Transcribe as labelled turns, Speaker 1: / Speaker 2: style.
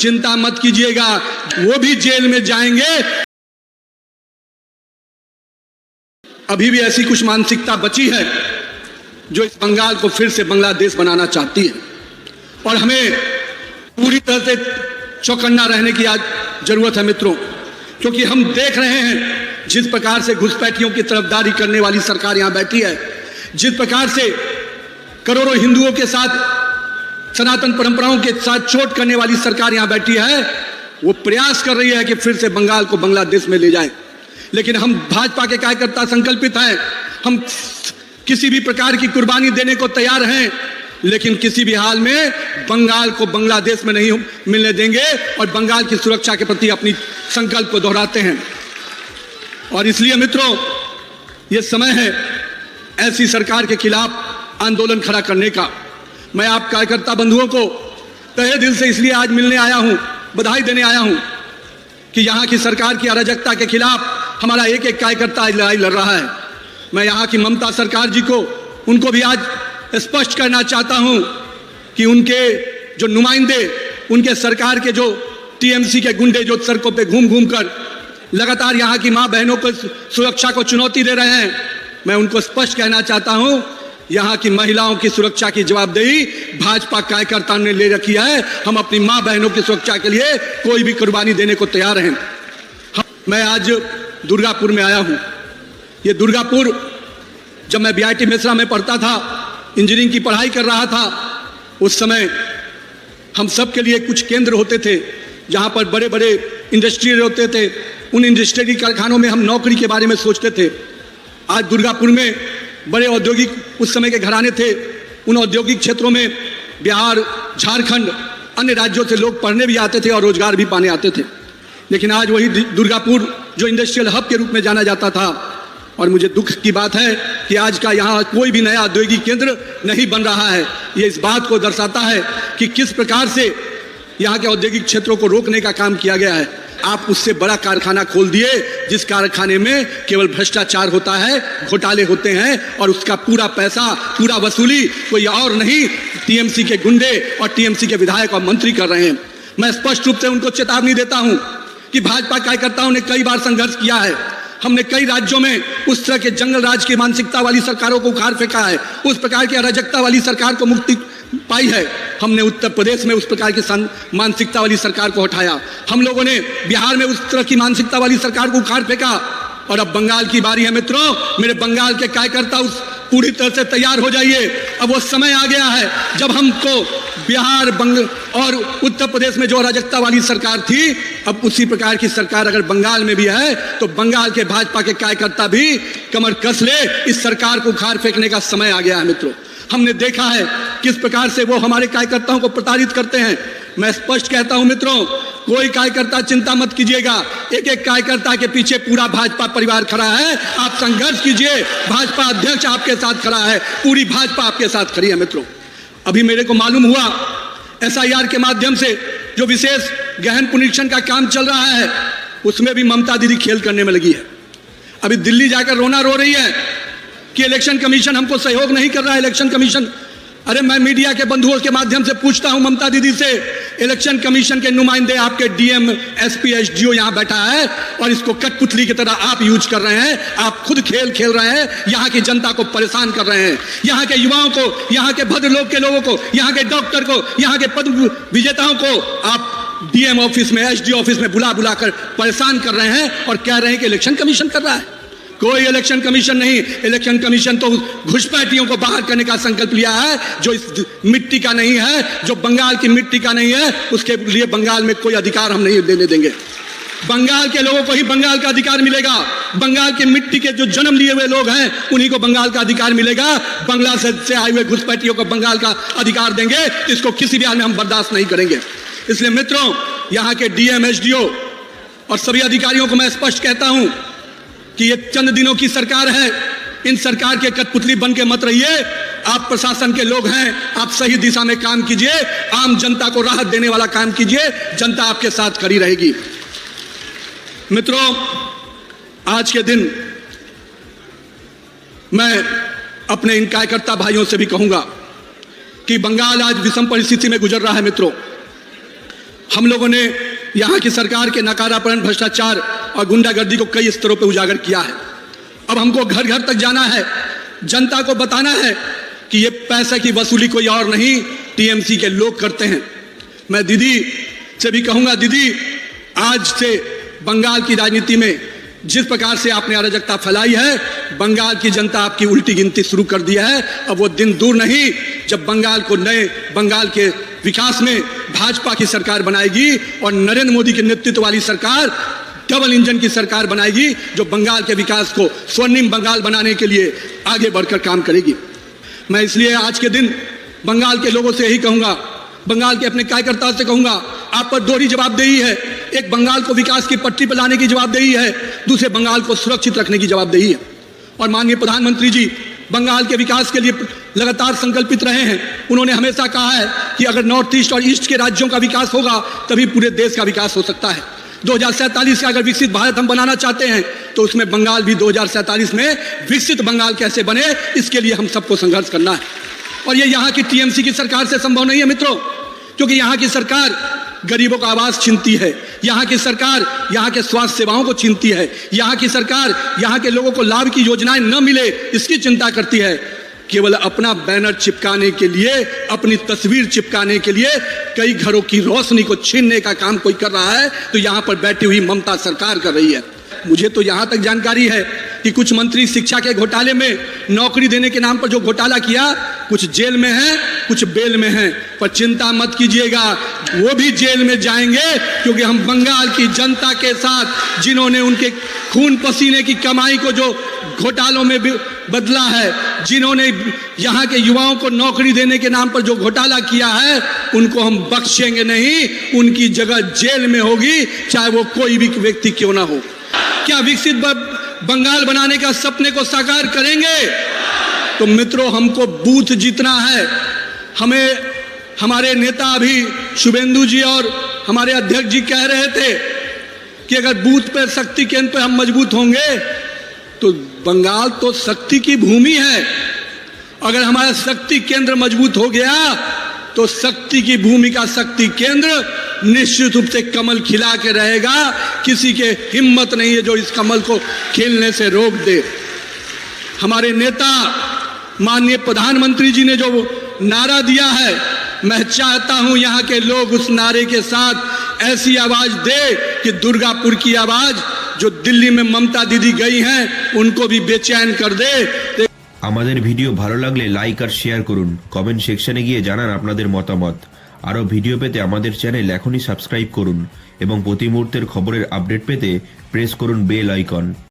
Speaker 1: चिंता मत कीजिएगा, वो भी जेल में जाएंगे। अभी भी ऐसी कुछ मानसिकता बची है जो इस बंगाल को फिर से बांग्लादेश बनाना चाहती है, और हमें पूरी तरह से चौकन्ना रहने की आज जरूरत है मित्रों, क्योंकि हम देख रहे हैं जिस प्रकार से घुसपैठियों की तरफदारी करने वाली सरकार यहां बैठी है, जिस प्रकार से करोड़ों हिंदुओं के साथ, सनातन परंपराओं के साथ चोट करने वाली सरकार यहां बैठी है, वो प्रयास कर रही है कि फिर से बंगाल को बांग्लादेश में ले जाए। लेकिन हम भाजपा के कार्यकर्ता संकल्पित हैं, हम किसी भी प्रकार की कुर्बानी देने को तैयार हैं, लेकिन किसी भी हाल में बंगाल को बांग्लादेश में नहीं मिलने देंगे, और बंगाल की सुरक्षा के प्रति अपनी संकल्प को दोहराते हैं। और इसलिए मित्रों, यह समय है ऐसी सरकार के खिलाफ आंदोलन खड़ा करने का। मैं आप कार्यकर्ता बंधुओं को तहे दिल से इसलिए आज मिलने आया हूं, बधाई देने आया हूं कि यहां की सरकार की अराजकता के खिलाफ हमारा एक एक कार्यकर्ता आज लड़ाई लड़ रहा है। मैं यहां की ममता सरकार जी को, उनको भी आज स्पष्ट करना चाहता हूं कि उनके जो नुमाइंदे, उनके सरकार के जो टीएमसी के गुंडे जो सड़कों पे घूम घूम कर लगातार यहां की मां बहनों को सुरक्षा को चुनौती दे रहे हैं, मैं उनको स्पष्ट कहना चाहता हूं, यहां की महिलाओं की सुरक्षा की जवाबदेही भाजपा कार्यकर्ताओं ने ले रखी है। हम अपनी मां बहनों की सुरक्षा के लिए कोई भी कुर्बानी देने को तैयार हैं। मैं आज दुर्गापुर में आया हूं। ये दुर्गापुर, जब मैं बीआईटी मिश्रा में पढ़ता था, इंजीनियरिंग की पढ़ाई कर रहा था, उस समय हम सब के लिए कुछ केंद्र होते थे जहां पर बड़े बड़े इंडस्ट्री होते थे। उन इंडस्ट्री कारखानों में हम नौकरी के बारे में सोचते थे। आज दुर्गापुर में बड़े औद्योगिक उस समय के घराने थे। उन औद्योगिक क्षेत्रों में बिहार, झारखंड, अन्य राज्यों से लोग पढ़ने भी आते थे और रोजगार भी पाने आते थे। लेकिन आज वही दुर्गापुर जो इंडस्ट्रियल हब के रूप में जाना जाता था, और मुझे दुख की बात है कि आज का यहाँ कोई भी नया औद्योगिक केंद्र नहीं बन रहा है। ये इस बात को दर्शाता है कि किस प्रकार से यहाँ के औद्योगिक क्षेत्रों को रोकने का काम किया गया है। आप उससे बड़ा कारखाना खोल दिए जिस कारखाने में केवल भ्रष्टाचार होता है, घोटाले होते हैं, और उसका पूरा पैसा, पूरा वसूली कोई और नहीं, टीएमसी के गुंडे और टीएमसी के विधायक और मंत्री कर रहे हैं। मैं स्पष्ट रूप से उनको चेतावनी देता हूं कि भाजपा कार्यकर्ताओं ने कई बार संघर्ष किया है। हमने कई राज्यों में उस तरह के जंगल राज की मानसिकता वाली सरकारों को उखाड़ फेंका है, उस प्रकार की अराजकता वाली सरकार को मुक्ति पाई है। हमने उत्तर प्रदेश में उस प्रकार की मानसिकता वाली सरकार को हटाया। हम लोगों ने बिहार में उस तरह की मानसिकता वाली सरकार को उखाड़ फेंका, और अब बंगाल की बारी है मित्रों। मेरे बंगाल के कार्यकर्ता उस पूरी तरह से तैयार हो जाइए। अब वो समय आ गया है जब हमको बिहार, और उत्तर प्रदेश में जो अराजकता वाली सरकार थी, अब उसी प्रकार की सरकार अगर बंगाल में भी है तो बंगाल के भाजपा के कार्यकर्ता भी कमर कस ले। इस सरकार को उखाड़ फेंकने का समय आ गया है मित्रों। हमने देखा है किस प्रकार से वो हमारे कार्यकर्ताओं को प्रताड़ित करते हैं। मैं स्पष्ट कहता हूं मित्रों, कोई कार्यकर्ता चिंता मत कीजिएगा, एक एक कार्यकर्ता के पीछे पूरा भाजपा परिवार खड़ा है। आप संघर्ष कीजिए, भाजपा अध्यक्ष आपके साथ खड़ा है, पूरी भाजपा आपके साथ खड़ी है मित्रों। अभी मेरे को मालूम हुआ एसआईआर के माध्यम से जो विशेष गहन पुनरीक्षण का काम चल रहा है, उसमें भी ममता दीदी खेल करने में लगी है। अभी दिल्ली जाकर रोना रो रही है कि इलेक्शन कमीशन हमको सहयोग नहीं कर रहा है। इलेक्शन कमीशन, अरे मैं मीडिया के बंधुओं के माध्यम से पूछता हूं ममता दीदी से, इलेक्शन कमीशन के नुमाइंदे आपके डीएम, एसपी, एसडीओ यहां बैठा है, और इसको कठपुतली की तरह आप यूज कर रहे हैं। आप खुद खेल खेल रहे हैं, यहां की जनता को परेशान कर रहे हैं, यहां के युवाओं को, यहां के भद्र लोग के लोगों को, यहां के डॉक्टर को, यहां के पद्म विजेताओं को आप डीएम ऑफिस में, एसडीओ ऑफिस में बुला बुला कर परेशान कर रहे हैं, और कह रहे हैं कि इलेक्शन कमीशन कर रहा है। कोई इलेक्शन कमीशन नहीं। इलेक्शन कमीशन तो घुसपैठियों को बाहर करने का संकल्प लिया है, जो इस मिट्टी का नहीं है, जो बंगाल की मिट्टी का नहीं है। उसके लिए बंगाल में कोई अधिकार हम नहीं देने देंगे। बंगाल के लोगों को ही बंगाल का अधिकार मिलेगा। बंगाल की मिट्टी के जो जन्म लिए हुए लोग हैं, उन्हीं को बंगाल का अधिकार मिलेगा। बांग्लादेश से आए हुए घुसपैठियों को बंगाल का अधिकार देंगे, इसको किसी भी हाल में हम बर्दाश्त नहीं करेंगे। इसलिए मित्रों, यहाँ के डीएम, एसडीओ और सभी अधिकारियों को मैं स्पष्ट कहता हूं कि ये चंद दिनों की सरकार है। इन सरकार के कठपुतली बन के मत रहिए। आप प्रशासन के लोग हैं, आप सही दिशा में काम कीजिए, आम जनता को राहत देने वाला काम कीजिए, जनता आपके साथ खड़ी रहेगी। मित्रों, आज के दिन मैं अपने इन कार्यकर्ता भाइयों से भी कहूंगा कि बंगाल आज विषम परिस्थिति में गुजर रहा है। मित्रों, हम लोगों ने यहाँ की सरकार के नकारापन, भ्रष्टाचार और गुंडागर्दी को कई स्तरों पर उजागर किया है। अब हमको घर घर तक जाना है, जनता को बताना है कि ये पैसे की वसूली कोई और नहीं, टीएमसी के लोग करते हैं। मैं दीदी से भी कहूंगा, दीदी आज से बंगाल की राजनीति में जिस प्रकार से आपने अराजकता फैलाई है, बंगाल की जनता आपकी उल्टी गिनती शुरू कर दिया है। अब वो दिन दूर नहीं जब बंगाल को नए बंगाल के विकास में भाजपा की सरकार बनाएगी और नरेंद्र मोदी के नेतृत्व वाली सरकार डबल इंजन की सरकार बनाएगी, जो बंगाल के विकास को स्वर्णिम बंगाल बनाने के लिए आगे बढ़कर काम करेगी। मैं इसलिए आज के दिन बंगाल के लोगों से यही कहूंगा, बंगाल के अपने कार्यकर्ताओं से कहूंगा, आप पर दोहरी जवाबदेही है। एक बंगाल को विकास की पटरी पर लाने की जवाबदेही है, दूसरे बंगाल को सुरक्षित रखने की जवाबदेही है। और माननीय प्रधानमंत्री जी बंगाल के विकास के लिए लगातार संकल्पित रहे हैं। उन्होंने हमेशा कहा है कि अगर नॉर्थ ईस्ट और ईस्ट के राज्यों का विकास होगा तभी पूरे देश का विकास हो सकता है। 2047 का अगर विकसित भारत हम बनाना चाहते हैं तो उसमें बंगाल भी 2047 में विकसित बंगाल कैसे बने, इसके लिए हम सबको संघर्ष करना है। और ये यहाँ की टीएमसी की सरकार से संभव नहीं है मित्रों, क्योंकि यहाँ की सरकार गरीबों का आवाज छीनती है, यहाँ की सरकार यहाँ के स्वास्थ्य सेवाओं को छीनती है, यहाँ की सरकार यहाँ के लोगों को लाभ की योजनाएं न मिले इसकी चिंता करती है। केवल अपना बैनर चिपकाने के लिए, अपनी तस्वीर चिपकाने के लिए कई घरों की रोशनी को छीनने का काम कोई कर रहा है तो यहाँ पर बैठी हुई ममता सरकार कर रही है। मुझे तो यहाँ तक जानकारी है कि कुछ मंत्री शिक्षा के घोटाले में नौकरी देने के नाम पर जो घोटाला किया, कुछ जेल में है, कुछ बेल में है। पर चिंता मत कीजिएगा, वो भी जेल में जाएंगे, क्योंकि हम बंगाल की जनता के साथ जिन्होंने उनके खून पसीने की कमाई को जो घोटालों में बदला है, जिन्होंने यहाँ के युवाओं को नौकरी देने के नाम पर जो घोटाला किया है, उनको हम बख्शेंगे नहीं। उनकी जगह जेल में होगी, चाहे वो कोई भी व्यक्ति क्यों ना हो। क्या विकसित बंगाल बनाने का सपने को साकार करेंगे? तो मित्रों, हमको बूथ जीतना है। हमें हमारे नेता अभी शुभेंदु जी और हमारे अध्यक्ष जी कह रहे थे कि अगर बूथ पर शक्ति केंद्र पर हम मजबूत होंगे तो बंगाल तो शक्ति की भूमि है। अगर हमारा शक्ति केंद्र मजबूत हो गया तो शक्ति की भूमि का शक्ति केंद्र निश्चित रूप से कमल खिला के रहेगा। किसी के हिम्मत नहीं है जो इस कमल को खिलने से रोक दे। हमारे नेता माननीय प्रधानमंत्री जी ने जो नारा दिया है, मैं चाहता हूं यहाँ के लोग उस नारे के साथ ऐसी आवाज दे कि दुर्गापुर की आवाज जो दिल्ली में ममता दीदी गई हैं उनको भी बेचैन कर दे।
Speaker 2: আমাদের ভিডিও ভালো লাগলে লাইক আর শেয়ার করুন, কমেন্ট সেকশনে গিয়ে জানান আপনাদের মতামত। আরও ভিডিও পেতে আমাদের চ্যানেল এখনই সাবস্ক্রাইব করুন এবং প্রতি মুহূর্তের খবরের আপডেট পেতে প্রেস করুন বেল আইকন।